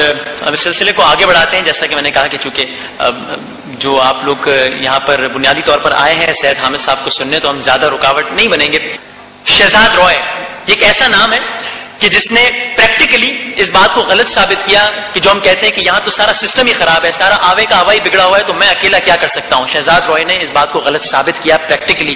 اب اس سلسلے کو آگے بڑھاتے ہیں. جیسا کہ میں نے کہا کہ چونکہ جو آپ لوگ یہاں پر بنیادی طور پر آئے ہیں سید حامد صاحب کو سننے, تو ہم زیادہ رکاوٹ نہیں بنیں گے. شہزاد رائے یہ ایک ایسا نام ہے کہ جس نے پریکٹیکلی اس بات کو غلط ثابت کیا کہ جو ہم کہتے ہیں کہ یہاں تو سارا سسٹم ہی خراب ہے, سارا آوے کا آوا ہی بگڑا ہوا ہے, تو میں اکیلا کیا کر سکتا ہوں. شہزاد رائے نے اس بات کو غلط ثابت کیا پریکٹیکلی,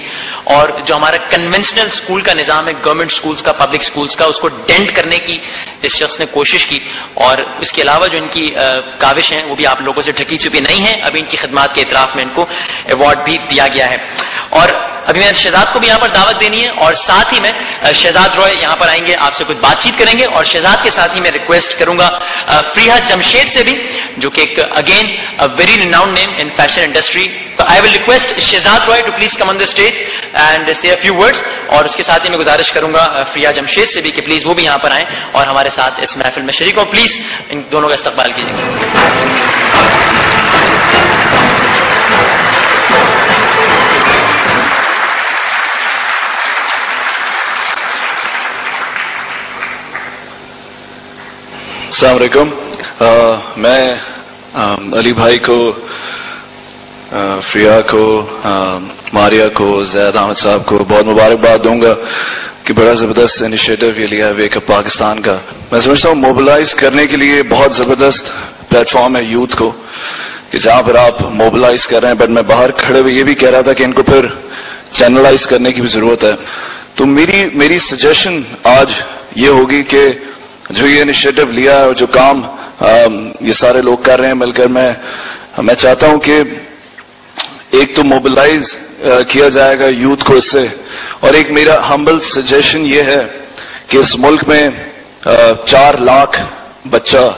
اور جو ہمارا کنونشنل اسکول کا نظام ہے, گورنمنٹ اسکولس کا, پبلک اسکولس کا, اس کو ڈینٹ کرنے کی اس شخص نے کوشش کی. اور اس کے علاوہ جو ان کی کاوش ہیں وہ بھی آپ لوگوں سے ڈھکی چھپی نہیں ہے. ابھی ان کی خدمات کے اعتراف میں ان کو ایوارڈ بھی دیا گیا ہے. اور ابھی میں شہزاد کو بھی یہاں پر دعوت دینی ہے, اور ساتھ ہی میں شہزاد رائے یہاں پر آئیں گے, آپ سے کچھ بات چیت کریں گے. اور شہزاد کے ساتھ ہی میں ریکویسٹ کروں گا فریحہ جمشید سے بھی, جو کہ ایک again very renowned name in fashion industry. I will request Shehzad Roy to please come on the stage and say a few words. اور اس کے ساتھ ہی میں گزارش کروں گا فریحہ جمشید سے بھی کہ پلیز وہ بھی یہاں پر آئیں اور ہمارے ساتھ اس محفل میں شریک ہوں. پلیز ان دونوں کا استقبال کیجیے. السلام علیکم. میں علی بھائی کو, فریحہ کو, ماریہ کو, زید حامد صاحب کو بہت مبارکباد دوں گا کہ بڑا زبردست انیشیٹو یہ لیا ہے ویک اپ پاکستان کا. میں سمجھتا ہوں موبلائز کرنے کے لیے بہت زبردست پلیٹ فارم ہے یوتھ کو, کہ جہاں پر آپ موبلائز کر رہے ہیں, بٹ میں باہر کھڑے ہوئے یہ بھی کہہ رہا تھا کہ ان کو پھر چینلائز کرنے کی بھی ضرورت ہے. تو میری سجیشن آج یہ ہوگی کہ جو یہ انیشیٹو لیا ہے اور جو کام یہ سارے لوگ کر رہے ہیں مل کر, میں چاہتا ہوں کہ ایک تو موبلائز کیا جائے گا یوتھ کو اس سے, اور ایک میرا ہمبل سجیشن یہ ہے کہ اس ملک میں 4 لاکھ بچہ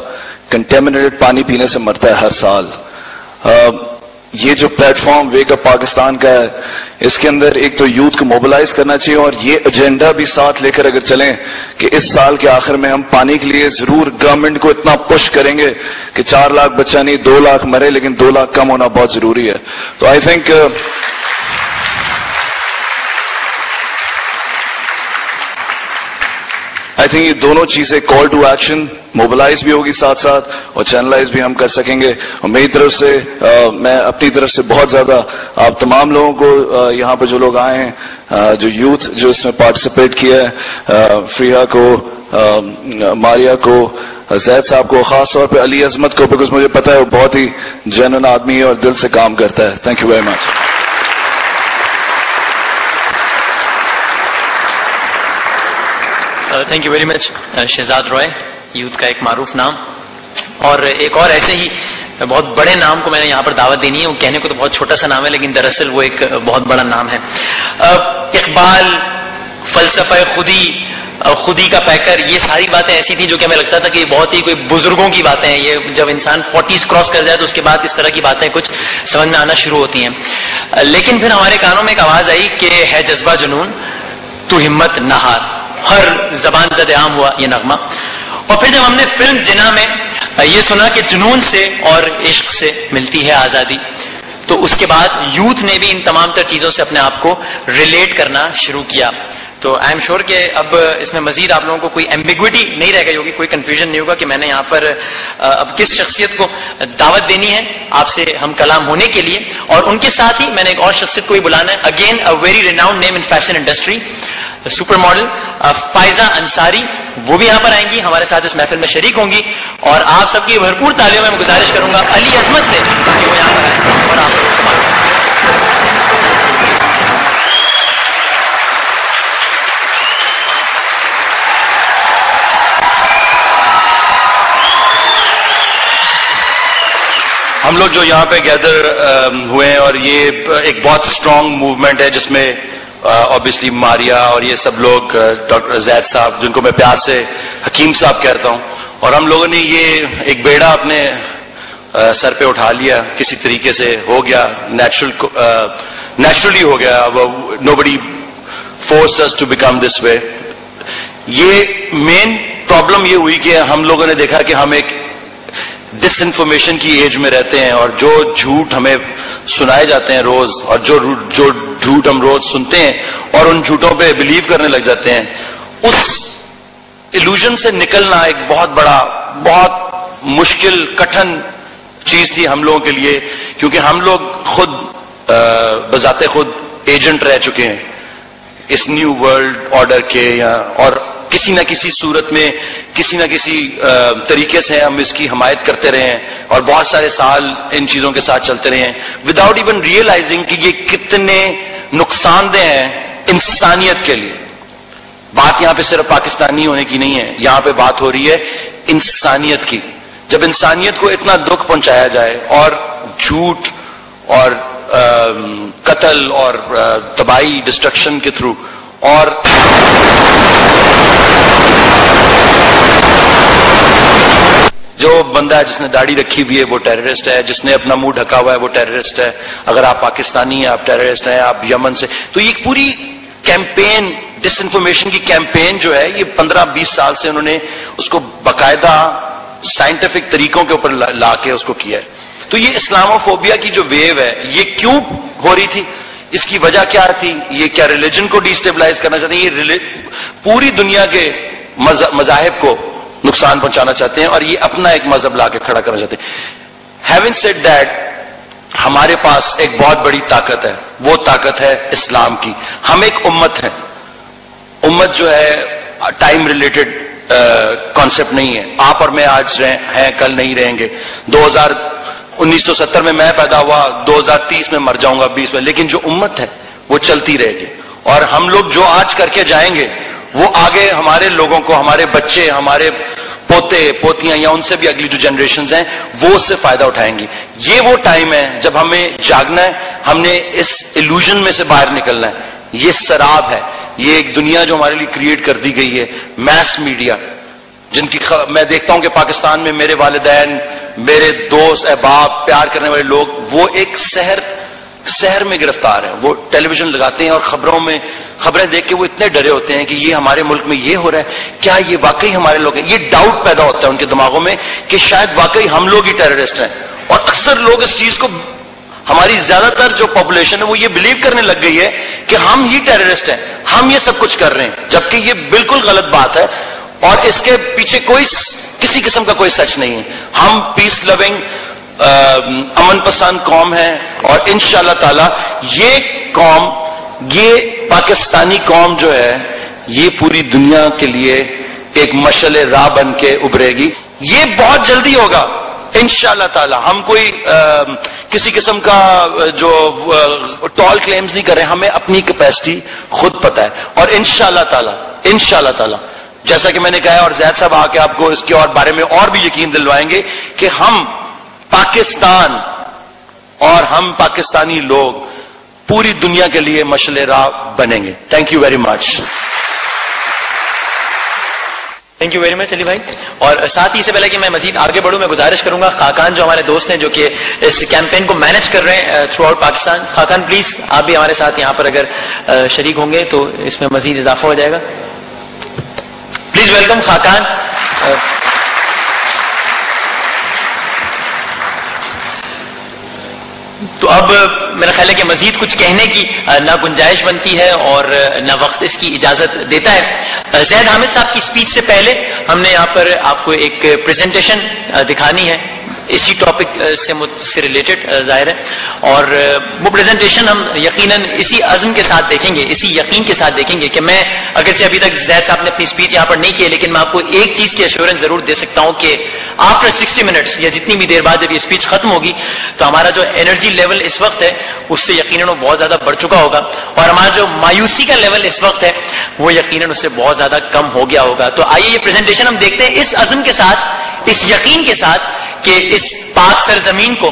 کنٹیمنیٹڈ پانی پینے سے مرتا ہے ہر سال. یہ جو plate form week up Pakistan کا ہے, اس کے اندر ایک تو یوتھ کو موبلائز کرنا چاہیے, اور یہ ایجنڈا بھی ساتھ لے کر اگر چلیں کہ اس سال کے آخر میں ہم پانی کے لیے ضرور گورنمنٹ کو اتنا پش کریں گے کہ 4 لاکھ بچہ نہیں 2 لاکھ مرے, لیکن 2 لاکھ کم ہونا بہت ضروری ہے. تو آئی تھنک یہ دونوں چیزیں کال ٹو ایکشن, موبلائز بھی ہوگی ساتھ ساتھ اور چینلائز بھی ہم کر سکیں گے. اور میری طرف سے میں اپنی طرف سے بہت زیادہ آپ تمام لوگوں کو, یہاں پر جو لوگ آئے ہیں, جو یوتھ جو اس میں پارٹیسپیٹ کیا ہے, فریحہ کو, ماریہ کو, زید صاحب کو, خاص طور پہ علی عظمت کو, بیکاز مجھے پتا ہے وہ بہت ہی جینوئن آدمی ہے اور دل سے کام کرتا ہے. Thank you very much. Thank you very much. Shehzad Roy youth کا ایک معروف نام, اور ایک اور ایسے ہی بہت بڑے نام کو میں نے یہاں پر دعوت دینی ہے. وہ کہنے کو تو بہت چھوٹا سا نام ہے, لیکن دراصل وہ ایک بہت بڑا نام ہے. اقبال, فلسفہ خودی کا پیکر, یہ ساری باتیں ایسی تھیں جو کہ ہمیں لگتا تھا کہ یہ بہت ہی کوئی بزرگوں کی باتیں ہیں. یہ جب انسان 40s کراس کر جائے تو اس کے بعد اس طرح کی باتیں کچھ سمجھ میں آنا شروع ہوتی ہیں. لیکن پھر ہمارے کانوں میں ایک آواز آئی کہ ہے جذبہ جنون تو ہمت نہ ہار. ہر زبان زد عام ہوا یہ نغمہ. اور پھر جب ہم نے فلم جنا میں یہ سنا کہ جنون سے اور عشق سے ملتی ہے آزادی, تو اس کے بعد یوتھ نے بھی ان تمام تر چیزوں سے اپنے آپ کو ریلیٹ کرنا شروع کیا. تو آئی ایم شیور کہ اب اس میں مزید آپ لوگوں کو کوئی ایمبیگوٹی نہیں رہ گئی ہوگی, کوئی کنفیوژن نہیں ہوگا کہ میں نے یہاں پر اب کس شخصیت کو دعوت دینی ہے آپ سے ہم کلام ہونے کے لیے. اور ان کے ساتھ ہی میں نے ایک اور شخصیت کو بھی بلانا ہے, again a very renowned name in fashion industry, super model Faiza Ansari. وہ بھی یہاں پر آئیں گی, ہمارے ساتھ اس محفل میں شریک ہوں گی. اور آپ سب کی بھرپور تالیوں میں گزارش کروں گا علی عظمت سے کہ وہ یہاں پر آئیں اور آپ سے بات کریں. ہم لوگ جو یہاں پہ گیدر ہوئے ہیں, اور یہ ایک بہت اسٹرانگ موومنٹ ہے جس میں obviously ماریہ اور یہ سب لوگ, ڈاکٹر زید صاحب جن کو میں پیار سے حکیم صاحب کہتا ہوں, اور ہم لوگوں نے یہ ایک بیڑا اپنے سر پہ اٹھا لیا, کسی طریقے سے ہو گیا, نیچرلی ہو گیا. nobody forced us to become this way. یہ مین پرابلم یہ ہوئی کہ ہم لوگوں نے دیکھا کہ ہم ایک ڈس انفارمیشن کی ایج میں رہتے ہیں, اور جو جھوٹ ہمیں سنائے جاتے ہیں روز, اور جو جھوٹ ہم روز سنتے ہیں اور ان جھوٹوں پہ بلیو کرنے لگ جاتے ہیں, اس ایلوژن سے نکلنا ایک بہت بڑا, بہت مشکل کٹھن چیز تھی ہم لوگوں کے لیے، کیونکہ ہم لوگ خود بذات خود ایجنٹ رہ چکے ہیں اس نیو ورلڈ آرڈر کے، اور کسی نہ کسی صورت میں کسی نہ کسی طریقے سے ہم اس کی حمایت کرتے رہے ہیں اور بہت سارے سال ان چیزوں کے ساتھ چلتے رہے ہیں وداؤٹ ایون ریئلائزنگ کہ یہ کتنے نقصان دہ ہیں انسانیت کے لیے. بات یہاں پہ صرف پاکستانی ہونے کی نہیں ہے، یہاں پہ بات ہو رہی ہے انسانیت کی. جب انسانیت کو اتنا دکھ پہنچایا جائے اور جھوٹ اور قتل اور تباہی ڈسٹرکشن کے تھرو، اور جو بندہ ہے جس نے داڑھی رکھی ہوئی ہے وہ ٹیررسٹ ہے، جس نے اپنا منہ ڈھکا ہوا ہے وہ ٹیررسٹ ہے، اگر آپ پاکستانی ہیں آپ ٹیررسٹ ہیں، آپ یمن سے. تو یہ پوری کیمپین، ڈس انفارمیشن کی کیمپین جو ہے، یہ 15-20 سال سے انہوں نے اس کو باقاعدہ سائنٹیفک طریقوں کے اوپر لا کے اس کو کیا ہے. تو یہ اسلاموفوبیا کی جو ویو ہے یہ کیوں ہو رہی تھی، اس کی وجہ کیا تھی؟ یہ کیا ریلیجن کو ڈیسٹیبلائز کرنا چاہتے ہیں؟ یہ پوری دنیا کے مذاہب کو نقصان پہنچانا چاہتے ہیں اور یہ اپنا ایک مذہب لا کے کھڑا کرنا چاہتے ہیں. Having said that, ہمارے پاس ایک بہت بڑی طاقت ہے، وہ طاقت ہے اسلام کی. ہم ایک امت ہیں. امت جو ہے ٹائم ریلیٹڈ کانسیپٹ نہیں ہے. آپ اور میں آج ہیں، کل نہیں رہیں گے. 1970 میں میں پیدا ہوا، 2030 میں مر جاؤں گا، 20 میں. لیکن جو امت ہے وہ چلتی رہے گی، اور ہم لوگ جو آج کر کے جائیں گے وہ آگے ہمارے لوگوں کو، ہمارے بچے، ہمارے پوتے پوتیاں یا ان سے بھی اگلی جو جنریشنز ہیں وہ اس سے فائدہ اٹھائیں گی. یہ وہ ٹائم ہے جب ہمیں جاگنا ہے، ہم نے اس ایلوژن میں سے باہر نکلنا ہے. یہ سراب ہے، یہ ایک دنیا جو ہمارے لیے کریٹ کر دی گئی ہے، میس میڈیا، جن کی میں دیکھتا ہوں کہ پاکستان میں میرے والدین، میرے دوست، احباب، پیار کرنے والے لوگ، وہ ایک سحر میں گرفتار ہیں. وہ ٹیلی ویژن لگاتے ہیں اور خبریں دیکھ کے وہ اتنے ڈرے ہوتے ہیں کہ یہ ہمارے ملک میں یہ ہو رہا ہے، کیا یہ واقعی ہمارے لوگ ہیں؟ یہ ڈاؤٹ پیدا ہوتا ہے ان کے دماغوں میں کہ شاید واقعی ہم لوگ ہی ٹیررسٹ ہیں. اور اکثر لوگ اس چیز کو، ہماری زیادہ تر جو پاپولیشن ہے وہ یہ بلیو کرنے لگ گئی ہے کہ ہم ہی ٹیررسٹ ہیں، ہم یہ سب کچھ کر رہے ہیں، جبکہ یہ بالکل غلط بات ہے اور اس کے پیچھے کسی قسم کا کوئی سچ نہیں ہے. ہم پیس لونگ، امن پسند قوم ہے، اور انشاءاللہ تعالی یہ پاکستانی قوم جو ہے یہ پوری دنیا کے لیے ایک مشعل راہ بن کے ابھرے گی. یہ بہت جلدی ہوگا انشاءاللہ تعالی. ہم کوئی کسی قسم کا جو ٹال کلیمز نہیں کر رہے، ہمیں اپنی کیپیسٹی خود پتہ ہے. اور انشاءاللہ تعالی جیسا کہ میں نے کہا، اور زید صاحب آ کے آپ کو اس کے اور بارے میں اور بھی یقین دلوائیں گے کہ ہم پاکستان اور ہم پاکستانی لوگ پوری دنیا کے لیے مشعل راہ بنیں گے. Thank you very much. Thank you very much Ali بھائی. اور ساتھ ہی سے پہلے کہ میں مزید آگے بڑھوں، میں گزارش کروں گا خاقان جو ہمارے دوست ہیں جو کہ اس کیمپین کو مینج کر رہے ہیں through out Pakistan, Khaqan please آپ بھی ہمارے ساتھ یہاں پر اگر شریک ہوں گے تو اس میں مزید اضافہ ہو جائے گا. Please welcome Khaqan. تو اب میرا خیال ہے کہ مزید کچھ کہنے کی نہ گنجائش بنتی ہے اور نہ وقت اس کی اجازت دیتا ہے. زید حامد صاحب کی اسپیچ سے پہلے ہم نے یہاں پر آپ کو ایک پریزنٹیشن دکھانی ہے اسی ٹاپک سے ریلیٹڈ ظاہر ہے، اور وہ پریزنٹیشن ہم یقیناً اسی عزم کے ساتھ دیکھیں گے، اسی یقین کے ساتھ دیکھیں گے کہ میں اگرچہ ابھی تک زید صاحب نے اپنی اسپیچ یہاں پر نہیں کی ہے، لیکن میں آپ کو ایک چیز کی ایشورنس ضرور دے سکتا ہوں کہ آفٹر 60 منٹس یا جتنی بھی دیر بعد جب یہ اسپیچ ختم ہوگی تو ہمارا جو انرجی لیول اس وقت ہے اس سے یقیناً وہ بہت زیادہ بڑھ چکا ہوگا، اور ہمارا جو مایوسی کا لیول اس وقت ہے وہ یقیناً اس سے بہت زیادہ کم ہو گیا ہوگا. تو آئیے یہ پریزنٹیشن ہم دیکھتے ہیں اس عزم کے ساتھ، اس یقین کے ساتھ کہ اس پاک سرزمین کو،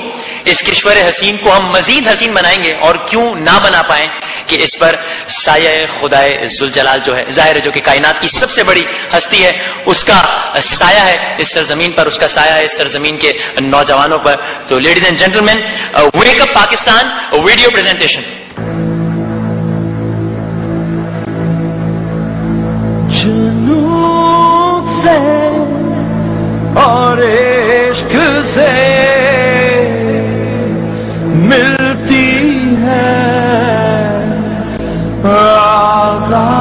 اس کشور حسین کو ہم مزید حسین بنائیں گے، اور کیوں نہ بنا پائیں کہ اس پر سایہ خدائے ذوالجلال جو ہے، ظاہر ہے جو کہ کائنات کی سب سے بڑی ہستی ہے، اس کا سایہ ہے اس سرزمین پر، اس کا سایہ ہے اس سرزمین کے نوجوانوں پر. تو ladies and gentleman, wake up Pakistan video presentation. جنون سے اور عشق سے ملتی ہے آزادی،